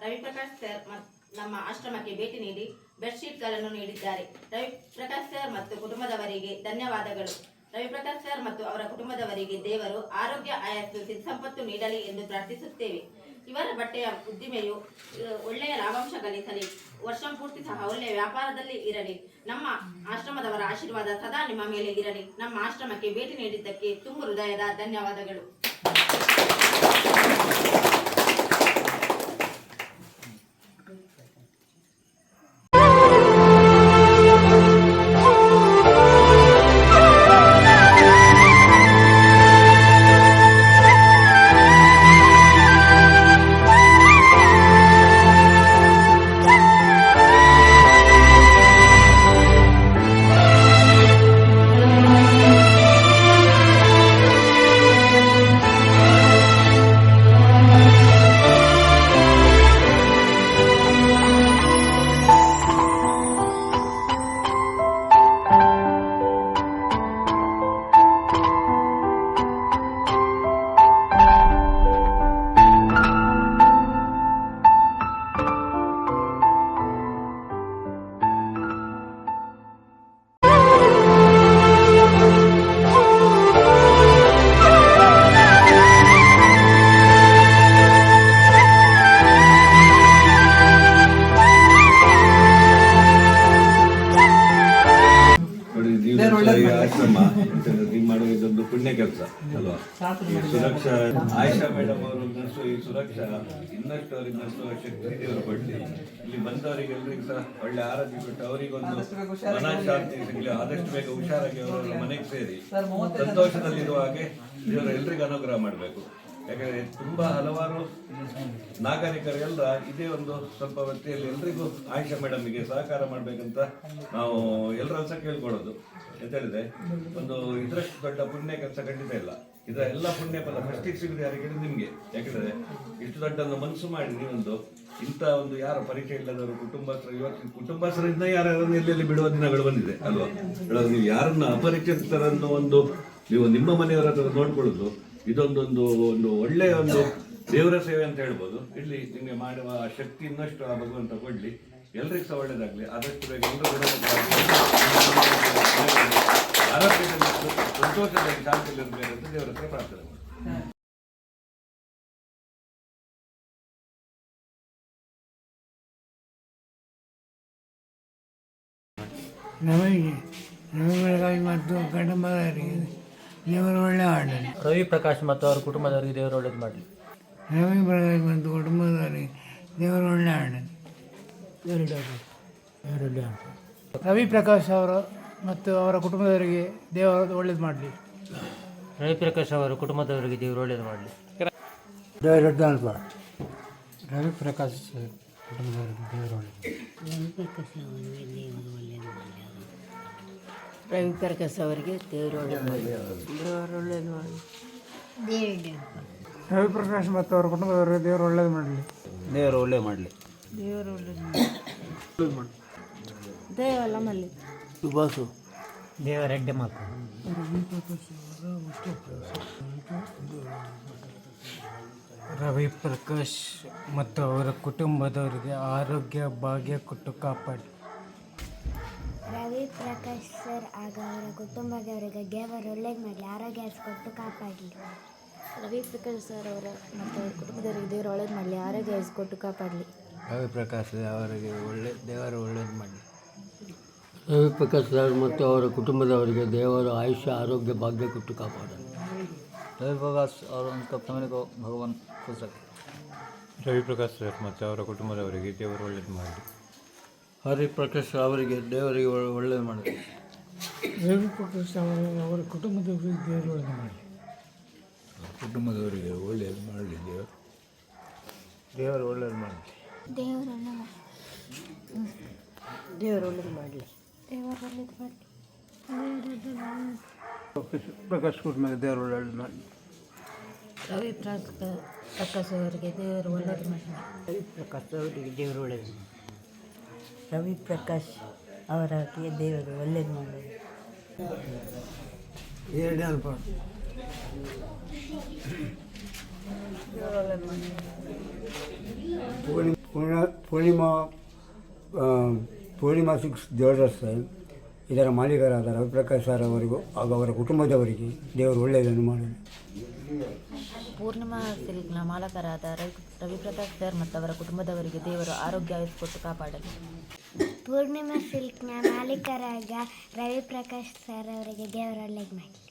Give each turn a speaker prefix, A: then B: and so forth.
A: Raviprakash sir ನಮ್ಮ ಆಶ್ರಮಕ್ಕೆ ಭೇಟಿ ನೀಡಿ ಬೆಡ್ಶೀಟ್ಗಳನ್ನು ನೀಡಿದ್ದಾರೆ. ರವಿಪ್ರಕಾಶ್ ಸರ್ ಮತ್ತು ಕುಟುಂಬದವರಿಗೆ ಧನ್ಯವಾದಗಳು. ರವಿಪ್ರಕಾಶ್ ಸರ್ ಮತ್ತು ಅವರ ಕುಟುಂಬದವರಿಗೆ ದೇವರು ಆರೋಗ್ಯ, ಆಯಸ್ಸು, ಸಿದ್ಧ ಸಂಪತ್ತು ನೀಡಲಿ ಎಂದು ಪ್ರಾರ್ಥಿಸುತ್ತೇವೆ. ಇವರ ಬಟ್ಟೆಯ ಉದ್ದಿಮೆಯು ಒಳ್ಳೆಯ ಲಾಭಾಂಶ ಗಳಿಸಲಿ, ವರ್ಷಪೂರ್ತಿ ಸಹ ಒಳ್ಳೆಯ ವ್ಯಾಪಾರದಲ್ಲಿ ಇರಲಿ. ನಮ್ಮ ಆಶ್ರಮದವರ ಆಶೀರ್ವಾದ ಸದಾ ನಿಮ್ಮ ಮೇಲೆ ಇರಲಿ. ನಮ್ಮ ಆಶ್ರಮಕ್ಕೆ ಭೇಟಿ ನೀಡಿದ್ದಕ್ಕೆ ತುಂಬ ಹೃದಯದ ಧನ್ಯವಾದಗಳು.
B: ಆಶ್ರಮ ನೀವು ಮಾಡುವ ಇದೊಂದು ಪುಣ್ಯ ಕೆಲಸ ಅಲ್ವಾ? ಈ ಸುರಕ್ಷಾ ಆಯಿಷಾ ಮೇಡಮ್ ಅವರು ನಡೆಸುವ ಈ ಸುರಕ್ಷಾ ಇನ್ನಷ್ಟು ಅವರಿಗೆ ನಡೆಸುವ ಶಕ್ತಿ ದೇವರು ಕೊಡ್ಲಿ. ಇಲ್ಲಿ ಬಂದವರಿಗೆಲ್ಲರಿಗೂ ಸಹ ಒಳ್ಳೆ ಆರೋಗ್ಯ ಕೊಟ್ಟು ಅವರಿಗೊಂದು ಮನಃಶಾಂತಿ ಸಿಗಲಿ, ಆದಷ್ಟು ಬೇಗ ಹುಷಾರಾಗಿ ಅವರ ಮನೆಗೆ ಸೇರಿ ಸಂತೋಷದಲ್ಲಿರುವ ಹಾಗೆ ದೇವರು ಎಲ್ರಿಗೂ ಅನುಗ್ರಹ ಮಾಡಬೇಕು. ಯಾಕಂದ್ರೆ ತುಂಬಾ ಹಲವಾರು ನಾಗರಿಕರೆಲ್ಲ ಇದೇ ಒಂದು ಸ್ವಲ್ಪ ವ್ಯಕ್ತಿಯಲ್ಲಿ ಎಲ್ರಿಗೂ ಆಯಿಷಾ ಮೇಡಮ್ಗೆ ಸಹಕಾರ ಮಾಡ್ಬೇಕಂತ ನಾವು ಎಲ್ಲರ ಸಹ ಕೇಳ್ಕೊಳ್ಳೋದು. ಅಂತ ಹೇಳಿದ್ರೆ ಒಂದು ಇದರಷ್ಟು ದೊಡ್ಡ ಪುಣ್ಯ ಕೆಲಸ ಖಂಡಿತ ಇಲ್ಲ. ಇದರ ಎಲ್ಲ ಪುಣ್ಯ ಫಲ ಫಸ್ಟಿಗೆ ಸಿಗುದು ಯಾರಿಗೆ? ನಿಮ್ಗೆ. ಯಾಕಂದ್ರೆ ಇಷ್ಟು ದೊಡ್ಡ ಒಂದು ಮನಸ್ಸು ಮಾಡಿ ನೀವೊಂದು ಇಂಥ ಒಂದು ಯಾರ ಪರಿಚಯ ಇಲ್ಲದವರು ಕುಟುಂಬಸ್ಥರು, ಇವತ್ತು ಕುಟುಂಬಸ್ಥರಿಂದ ಯಾರನ್ನು ಎಲ್ಲೆಲ್ಲಿ ಬಿಡುವ ದಿನಗಳು ಬಂದಿದೆ ಅಲ್ವಾ? ನೀವು ಯಾರನ್ನ ಅಪರಿಚಿತರನ್ನು ಒಂದು ನೀವು ನಿಮ್ಮ ಮನೆಯವರ ಹತ್ರ ನೋಡ್ಕೊಳ್ಳೋದು ಇದೊಂದೊಂದು ಒಂದು ಒಳ್ಳೆಯ ಒಂದು ದೇವರ ಸೇವೆ ಅಂತ ಹೇಳ್ಬೋದು. ಇಲ್ಲಿ ನಿಮಗೆ ಮಾಡುವ ಶಕ್ತಿ ಇನ್ನಷ್ಟು ಆ ಭಗವಂತ ಕೊಡ್ಲಿ, ಎಲ್ರಿಗೂ ಸಹ ಒಳ್ಳೇದಾಗ್ಲಿ. ಆದಷ್ಟು ಬೇಗ ಎಲ್ಲರೂ ಆರೋಗ್ಯದಲ್ಲಿ ಸಂತೋಷದಲ್ಲಿ ಶಾಂತಿಯಲ್ಲಿರಬೇಕಂತ ದೇವರ ಹತ್ರ ಪ್ರಾರ್ಥನೆ ಮಾಡಿ.
C: ನಮಗೆ ಮತ್ತು ಕುಟುಂಬದವರಿಗೆ ದೇವರು ಒಳ್ಳೆ ಮಾಡಲಿ.
D: ರವಿಪ್ರಕಾಶ್ ಮತ್ತು ಅವರ ಕುಟುಂಬದವರಿಗೆ ದೇವರು ಒಳ್ಳೇದು ಮಾಡಲಿ.
C: ರವಿಪ್ರಕಾಶ್ ಮತ್ತು ಕುಟುಂಬದವರಿಗೆ ದೇವರು ಒಳ್ಳೆ ಮಾಡಲಿ. ರವಿಪ್ರಕಾಶ್ ಅವರು ಮತ್ತು ಅವರ ಕುಟುಂಬದವರಿಗೆ ದೇವರು ಒಳ್ಳೇದು ಮಾಡಲಿ.
D: ರವಿಪ್ರಕಾಶ್ ಅವರ ಕುಟುಂಬದವರಿಗೆ ದೇವರು ಒಳ್ಳೇದು ಮಾಡಲಿ.
C: ರವಿಪ್ರಕಾಶ್ ಕುಟುಂಬದವರಿಗೆ ದೇವರು
E: ರವಿಪ್ರಕಾಶ್ ಅವರಿಗೆ ದೇವರು ಒಳ್ಳೇದು ಮಾಡಲಿ.
C: ರವಿಪ್ರಕಾಶ್ ಮತ್ತು ಅವರ ಕುಟುಂಬದವರಿಗೆ ದೇವರು ಒಳ್ಳೇದು ಮಾಡಲಿ.
D: ದೇವರು ಒಳ್ಳೇದು ಮಾಡಲಿ.
E: ದೇವರು ಒಳ್ಳೇದು ಮಾಡಲಿ. ದೇವಲ್ಲ ಮಲ್ಲಿ
C: ಸುಭಾಸು
D: ದೇವರೆಡ್ಡೆ ಮಾತು.
C: ರವಿಪ್ರಕಾಶ್ ಮತ್ತು ಅವರ ಕುಟುಂಬದವರಿಗೆ ಆರೋಗ್ಯ ಭಾಗ್ಯ ಕೊಟ್ಟು ಕಾಪಾಡಿ.
F: ರವಿಪ್ರಕಾಶ್ ಸರ್ ಆಗ ಅವರ ಕುಟುಂಬದವರಿಗೆ ದೇವರು ಒಳ್ಳೇದು ಮಾಡಲಿ, ಆರೋಗ್ಯ ಕೊಟ್ಟು ಕಾಪಾಡಲಿ.
E: ರವಿಪ್ರಕಾಶ್ ಸರ್ ಅವರ ಮತ್ತು ಅವರ ಕುಟುಂಬದವರಿಗೆ ದೇವರು ಒಳ್ಳೇದು ಮಾಡಲಿ, ಆರೋಗ್ಯ ಕೊಟ್ಟು ಕಾಪಾಡಲಿ.
C: ರವಿಪ್ರಕಾಶ್ ಅವರಿಗೆ ದೇವರು ಒಳ್ಳೇದು ಮಾಡಲಿ.
G: ರವಿಪ್ರಕಾಶ್ ಸರ್ ಮತ್ತು ಅವರ ಕುಟುಂಬದವರಿಗೆ ದೇವರು ಆಯುಷ್ಯ, ಆರೋಗ್ಯ, ಭಾಗ್ಯ ಕೊಟ್ಟು ಕಾಪಾಡಲಿ.
D: ರವಿಪ್ರಕಾಶ್ और उनका फैमिली को भगवान खुश रखे.
H: ರವಿಪ್ರಕಾಶ್ ಸರ್ ಮತ್ತು ಅವರ ಕುಟುಂಬದವರಿಗೆ ದೇವರು ಒಳ್ಳೇದು ಮಾಡಲಿ.
G: ಹರಿಪ್ರಕಾಶ್ ಅವರಿಗೆ ದೇವರಿಗೆ ಒಳ್ಳೇದು ಮಾಡಲಿ.
C: ರವಿಪ್ರಕಾಶ್ ಅವರ ಕುಟುಂಬದವರಿಗೆ ದೇವರು ಒಳ್ಳೇದು ಮಾಡಲಿ.
G: ಕುಟುಂಬದವರಿಗೆ ಒಳ್ಳೇದು ಮಾಡಲಿ. ದೇವರು ಒಳ್ಳೇದು ಮಾಡಲಿ.
E: ದೇವರು ಒಳ್ಳೇದು ಮಾಡಲಿ.
C: ಪ್ರಕಾಶ್ ಕುಟುಂಬಕ್ಕೆ ದೇವರು ಒಳ್ಳೇದು ಮಾಡಲಿ.
E: ರವಿಪ್ರಕಾಶ್ ಅವರಿಗೆ ದೇವರು ಒಳ್ಳೇದು ಮಾಡಲಿ.
D: ರವಿಪ್ರಕಾಶ್ ಅವರಿಗೆ ದೇವರು ಒಳ್ಳೇದು.
E: ರವಿಪ್ರಕಾಶ್ ಅವರಿಗೆ ದೇವರು ಒಳ್ಳೇದು ಮಾಡಲಿ.
C: ಎರಡೇ ಅಲ್ಪ
E: ದೇವರು ಒಳ್ಳೇದು ಮಾಡಲಿ.
I: ಪೂರ್ಣಿಮಾ ಸಿಕ್ಸ್ ಜ್ಯುವೆಲ್ಲರ್ಸ್ ಇದರ ಮಾಲೀಕರಾದ ರವಿಪ್ರಕಾಶ್ ಸರ್ ಅವರಿಗೂ ಹಾಗೂ ಅವರ ಕುಟುಂಬದವರಿಗೆ ದೇವರು ಒಳ್ಳೆಯದನ್ನು ಮಾಡಲಿ.
E: ಪೂರ್ಣಿಮಾ ಸಿಲ್ಕ್ನ ಮಾಲಕರಾದ ರವಿಪ್ರಕಾಶ್ ಸರ್ ಮತ್ತು ಅವರ ಕುಟುಂಬದವರಿಗೆ ದೇವರು ಆರೋಗ್ಯ ಕೊಟ್ಟು ಕಾಪಾಡಲಿ.
F: ಪೂರ್ಣಿಮಾ ಸಿಲ್ಕ್ನ ಮಾಲೀಕರಾದ ರವಿಪ್ರಕಾಶ್ ಸರ್ ಅವರಿಗೆ ದೇವರು ಒಳ್ಳೇದು ಮಾಡಲಿ.